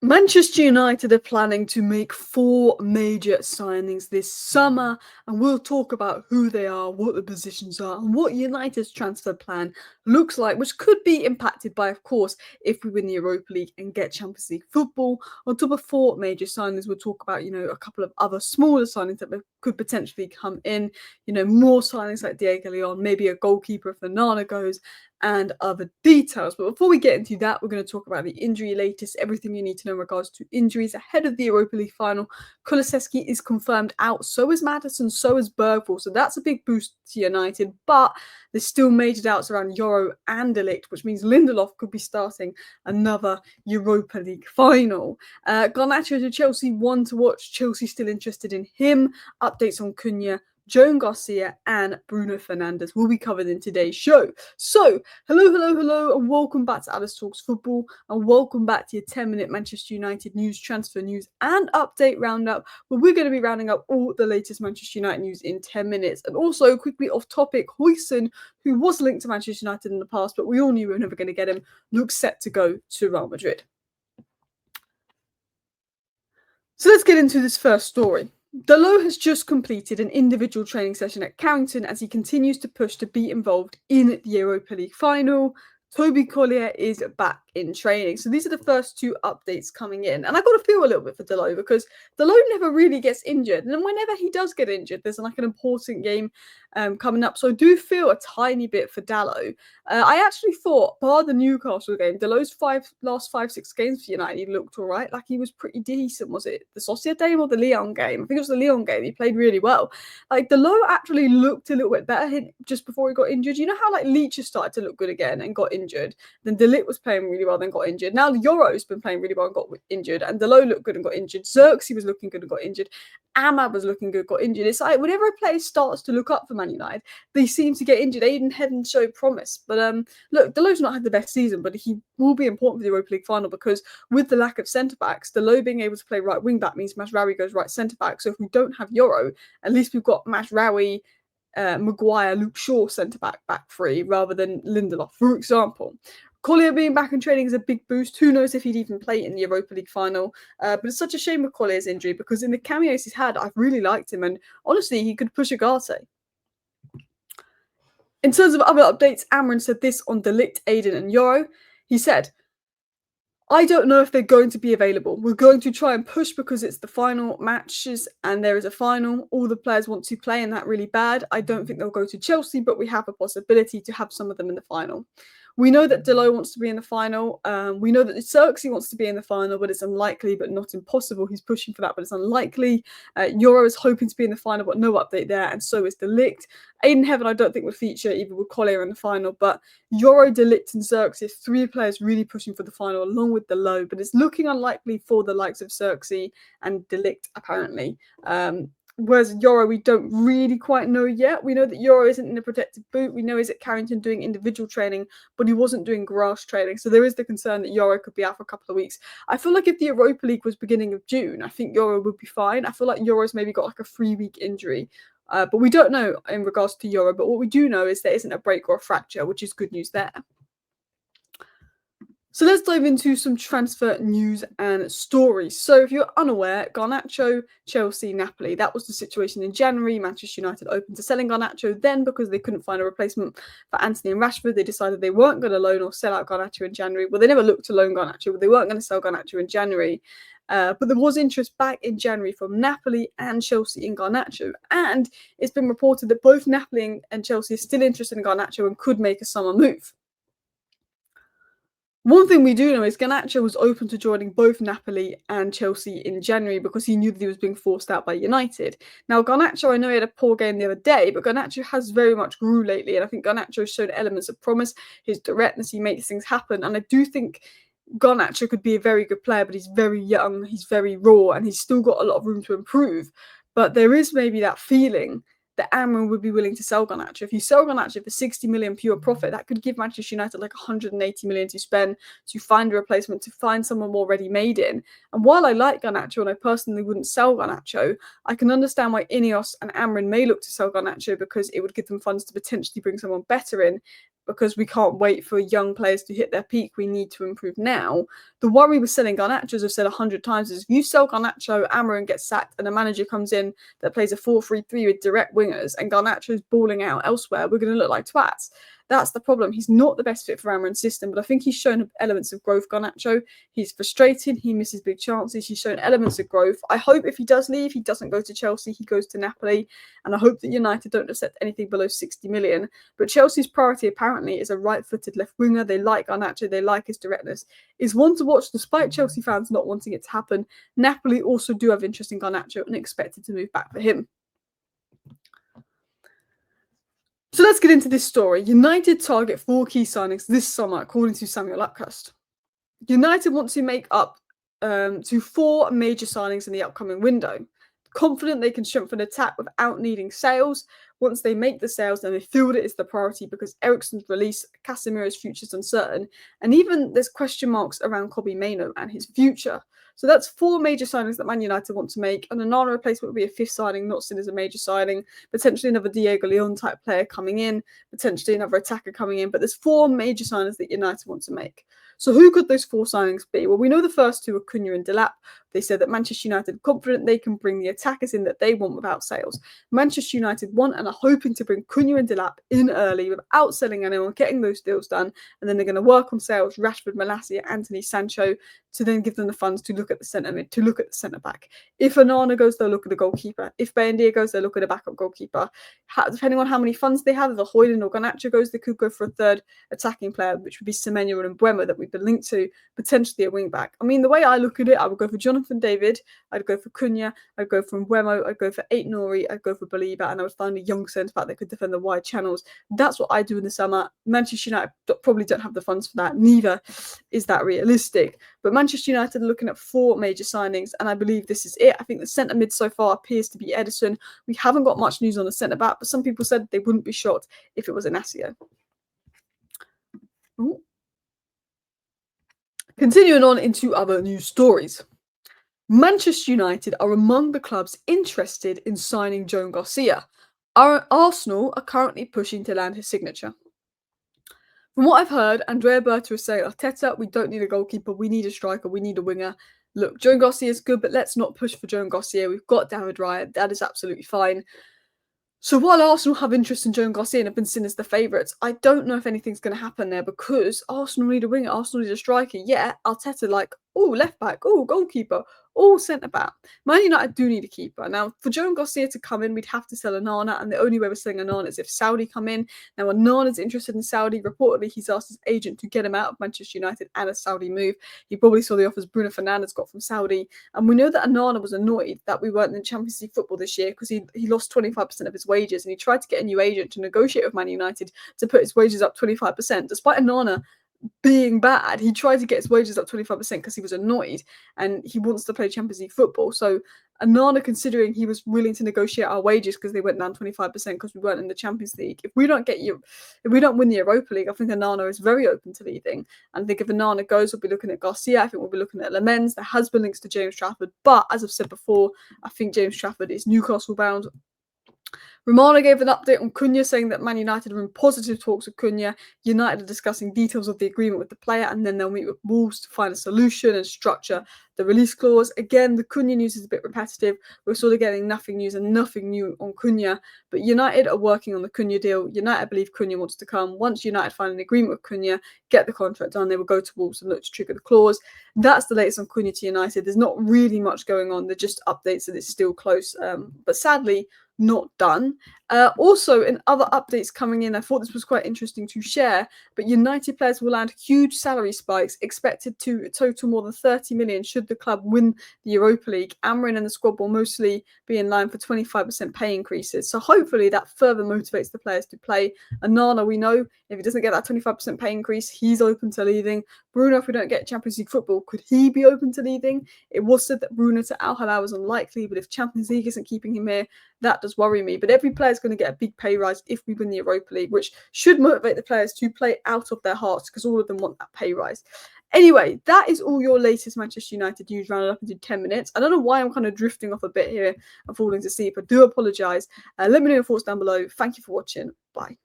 Manchester United are planning to make 4 major signings this summer, and we'll talk about who they are, what the positions are, and what United's transfer plan looks like, which could be impacted by, of course, if we win the Europa League and get Champions League football. On top of 4 major signings, we'll talk about, a couple of other smaller signings that could potentially come in, more signings like Diego Leon, maybe a goalkeeper if Nana goes, and other details. But before we get into that, we're going to talk about the injury latest, everything you need to know in regards to injuries ahead of the Europa League final. Kulusevski is confirmed out, so is Maddison, so is Bergvall, so that's a big boost to United, but there's still major doubts around Euro and De Ligt, which means Lindelof could be starting another Europa League final. Garnacho to Chelsea, one to watch. Chelsea still interested in him. Updates on Cunha, Joan Garcia and Bruno Fernandes will be covered in today's show. So, hello, and welcome back to Alice Talks Football, and welcome back to your 10-minute Manchester United news, transfer news, and update roundup, where we're going to be rounding up all the latest Manchester United news in 10 minutes. And also, quickly off topic, Huijsen, who was linked to Manchester United in the past, but we all knew we were never going to get him, looks set to go to Real Madrid. So let's get into this first story. Dalot has just completed an individual training session at Carrington as he continues to push to be involved in the Europa League final. Toby Collier is back in training. So these are the first 2 updates coming in. And I got to feel a little bit for Dalot because Dalot never really gets injured. And whenever he does get injured, there's like an important game coming up. So I do feel a tiny bit for Dalot. I actually thought, bar the Newcastle game, Dalot's last 5-6 games for United, he looked all right. Like he was pretty decent. Was it the Sociedad game or the Lyon game? I think it was the Lyon game. He played really well. Like Dalot actually looked a little bit better just before he got injured. You know how like Leach has started to look good again and got injured? Then De Ligt was playing really well, then got injured. Now Yoro's been playing really well and got injured. And Dalot looked good and got injured. Xerxes was looking good and got injured. Amad was looking good, got injured. It's like whenever a player starts to look up for Man United, they seem to get injured. Aiden Heaven showed promise. But look, Dalot's not had the best season, but he will be important for the Europa League final because with the lack of centre-backs, Dalot being able to play right wing-back means Mazraoui goes right centre-back. So if we don't have Yoro, at least we've got Mazraoui, Maguire, Luke Shaw centre-back back free rather than Lindelof, for example. Collier being back in training is a big boost. Who knows if he'd even play in the Europa League final. But it's such a shame with Collier's injury because in the cameos he's had, I've really liked him. And honestly, he could push Ugarte. In terms of other updates, Amorim said this on De Ligt, Aiden and Yoro. He said, I don't know if they're going to be available. We're going to try and push because it's the final matches and there is a final. All the players want to play and that really bad. I don't think they'll go to Chelsea, but we have a possibility to have some of them in the final. We know that Dalot wants to be in the final. We know that Xerxes wants to be in the final, but it's unlikely, but not impossible. He's pushing for that, but it's unlikely. Yoro is hoping to be in the final, but no update there, and so is De Ligt. Aiden Heaven, I don't think will feature either with Collier in the final, but Yoro, De Ligt, and Xerxes, 3 players really pushing for the final, along with Dalot, but it's looking unlikely for the likes of Xerxes and De Ligt, apparently. Whereas Yoro, we don't really quite know yet. We know that Yoro isn't in a protected boot. We know he's at Carrington doing individual training, but he wasn't doing grass training. So there is the concern that Yoro could be out for a couple of weeks. I feel like if the Europa League was beginning of June, I think Yoro would be fine. I feel like Yoro's maybe got like a 3-week injury. But we don't know in regards to Yoro. But what we do know is there isn't a break or a fracture, which is good news there. So let's dive into some transfer news and stories. So if you're unaware, Garnacho, Chelsea, Napoli, that was the situation in January. Manchester United opened to selling Garnacho. Then, because they couldn't find a replacement for Anthony and Rashford, they decided they weren't going to loan or sell out Garnacho in January. Well, they never looked to loan Garnacho, but they weren't going to sell Garnacho in January. But there was interest back in January from Napoli and Chelsea in Garnacho. And it's been reported that both Napoli and Chelsea are still interested in Garnacho and could make a summer move. One thing we do know is Garnacho was open to joining both Napoli and Chelsea in January because he knew that he was being forced out by United. Now, Garnacho, I know he had a poor game the other day, but Garnacho has very much grew lately, and I think Garnacho has shown elements of promise, his directness, he makes things happen, and I do think Garnacho could be a very good player, but he's very young, he's very raw, and he's still got a lot of room to improve. But there is maybe that feeling that Amorim would be willing to sell Garnacho. If you sell Garnacho for 60 million pure profit, that could give Manchester United like 180 million to spend to find a replacement, to find someone more ready-made in. And while I like Garnacho and I personally wouldn't sell Garnacho, I can understand why Ineos and Amorim may look to sell Garnacho because it would give them funds to potentially bring someone better in. because we can't wait for young players to hit their peak. We need to improve now. The worry with selling Garnacho, as I've said 100 times, is if you sell Garnacho, Amorim gets sacked, and a manager comes in that plays a 4-3-3 with direct wingers, and Garnacho's balling out elsewhere, we're going to look like twats. That's the problem. He's not the best fit for Amorim's system, but I think he's shown elements of growth, Garnacho. He's frustrated. He misses big chances. He's shown elements of growth. I hope if he does leave, he doesn't go to Chelsea. He goes to Napoli. And I hope that United don't accept anything below 60 million. But Chelsea's priority apparently is a right-footed left winger. They like Garnacho. They like his directness. Is one to watch despite Chelsea fans not wanting it to happen. Napoli also do have interest in Garnacho and expected to move back for him. So let's get into this story. United target 4 key signings this summer, according to Samuel Upcast. United want to make up to 4 major signings in the upcoming window. Confident they can strengthen attack without needing sales. Once they make the sales, then midfield is the priority because Eriksen's release, Casemiro's future is uncertain, and even there's question marks around Kobbie Mainoo and his future. So that's 4 major signings that Man United want to make. An Onana replacement would be a 5th signing, not seen as a major signing. Potentially another Diego Leon type player coming in. Potentially another attacker coming in. But there's 4 major signings that United want to make. So who could those 4 signings be? Well, we know the first 2 are Cunha and Delap. They said that Manchester United are confident they can bring the attackers in that they want without sales. Manchester United want and are hoping to bring Cunha and Delap in early without selling anyone, getting those deals done, and then they're going to work on sales, Rashford, Malacia, Anthony, Sancho, to then give them the funds to look at the centre mid, to look at the centre back. If Onana goes, they'll look at the goalkeeper. If Buendia goes, they'll look at a backup goalkeeper. Depending on how many funds they have, if the Højlund or Garnacho goes, they could go for a 3rd attacking player, which would be Semenyo and Mbeumo that we've been linked to, potentially a wing back. I mean, the way I look at it, I would go for Jonathan David, I'd go for Cunha, I'd go for Mbeumo, I'd go for Aït-Nouri, I'd go for Baliba, and I would find a young centre back that could defend the wide channels. That's what I do in the summer. Manchester United probably don't have the funds for that. Neither is that realistic. But Manchester United are looking at 4 major signings, and I believe this is it. I think the centre mid so far appears to be Ederson. We haven't got much news on the centre back, but some people said they wouldn't be shocked if it was Inacio. Ooh. Continuing on into other news stories. Manchester United are among the clubs interested in signing Joan Garcia. Arsenal are currently pushing to land his signature. From what I've heard, Andrea Berta is saying, Arteta, we don't need a goalkeeper, we need a striker, we need a winger. Look, Joan Garcia is good, but let's not push for Joan Garcia. We've got David Raya, that is absolutely fine. So while Arsenal have interest in Joan Garcia and have been seen as the favourites, I don't know if anything's going to happen there because Arsenal need a winger, Arsenal need a striker. Yeah, Arteta like, oh, left back, oh, goalkeeper, oh, centre back. Man United do need a keeper. Now, for Joan Garcia to come in, we'd have to sell Onana, and the only way we're selling Onana is if Saudi come in. Now, Onana's interested in Saudi. Reportedly, he's asked his agent to get him out of Manchester United and a Saudi move. He probably saw the offers Bruno Fernandes got from Saudi. And we know that Onana was annoyed that we weren't in Champions League football this year because he lost 25% of his wages, and he tried to get a new agent to negotiate with Man United to put his wages up 25%. Despite Onana being bad, he tried to get his wages up 25% because he was annoyed and he wants to play Champions League football. So Onana, considering he was willing to negotiate our wages because they went down 25% because we weren't in the Champions League. If we don't win the Europa League, I think Onana is very open to leaving. And I think if Onana goes, we'll be looking at Garcia. I think we'll be looking at Lemens. There has been links to James Trafford, but as I've said before, I think James Trafford is Newcastle bound. Romano gave an update on Cunha, saying that Man United are in positive talks with Cunha. United are discussing details of the agreement with the player, and then they'll meet with Wolves to find a solution and structure the release clause. Again, the Cunha news is a bit repetitive. We're sort of getting nothing news and nothing new on Cunha, but United are working on the Cunha deal. United believe Cunha wants to come. Once United find an agreement with Cunha, get the contract done, they will go to Wolves and look to trigger the clause. That's the latest on Cunha to United. There's not really much going on. They're just updates that it's still close, but sadly, not done. Also, in other updates coming in, I thought this was quite interesting to share, but United players will land huge salary spikes, expected to total more than 30 million should the club win the Europa League. Amorim and the squad will mostly be in line for 25% pay increases. So hopefully that further motivates the players to play. Onana, we know if he doesn't get that 25% pay increase, he's open to leaving. Bruno, if we don't get Champions League football, could he be open to leaving? It was said that Bruno to Al Hilal was unlikely, but if Champions League isn't keeping him here, that does worry me. But every player is going to get a big pay rise if we win the Europa League, which should motivate the players to play out of their hearts because all of them want that pay rise. Anyway, that is all your latest Manchester United news rounded up into 10 minutes. I don't know why I'm kind of drifting off a bit here and falling to sleep. I do apologise. Let me know your thoughts down below. Thank you for watching. Bye.